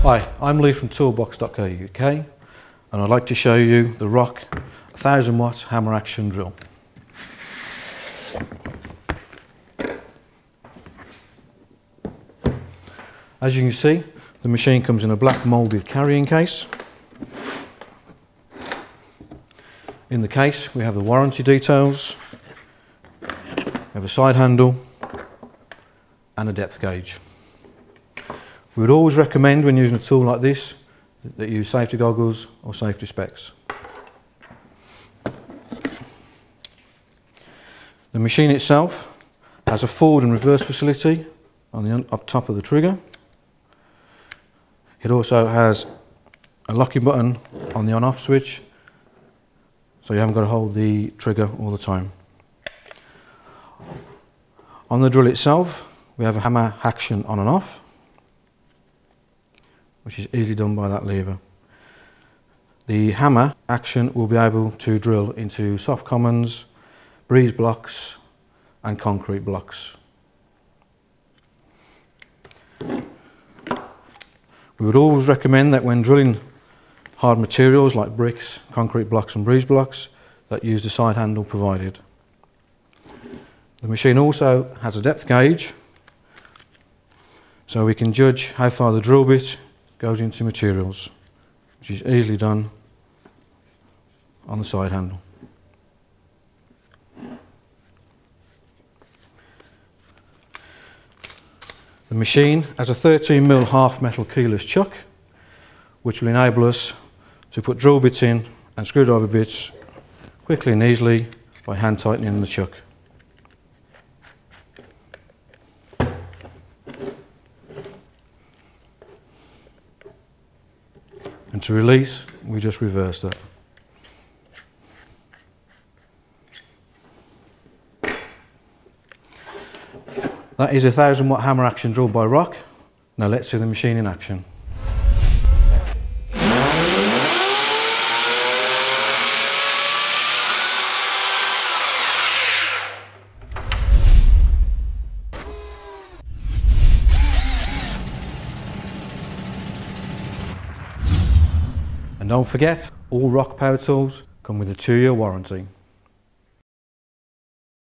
Hi, I'm Lee from Toolbox ROK, and I'd like to show you the ROK 1000 watt hammer action drill. As you can see, the machine comes in a black moulded carrying case. In the case we have the warranty details, we have a side handle and a depth gauge. We would always recommend when using a tool like this that you use safety goggles or safety specs. The machine itself has a forward and reverse facility on the up top of the trigger. It also has a locking button on the on-off switch, so you haven't got to hold the trigger all the time. On the drill itself, we have a hammer action on and off, which is easily done by that lever. The hammer action will be able to drill into soft commons, breeze blocks and concrete blocks. We would always recommend that when drilling hard materials like bricks, concrete blocks and breeze blocks, that use the side handle provided. The machine also has a depth gauge, so we can judge how far the drill bit goes into materials, which is easily done on the side handle. The machine has a 13mm half metal keyless chuck, which will enable us to put drill bits in and screwdriver bits quickly and easily by hand tightening the chuck. And to release, we just reverse that. That is a 1000 watt hammer action drill by ROK. Now let's see the machine in action. And don't forget, all ROK power tools come with a 2-year warranty.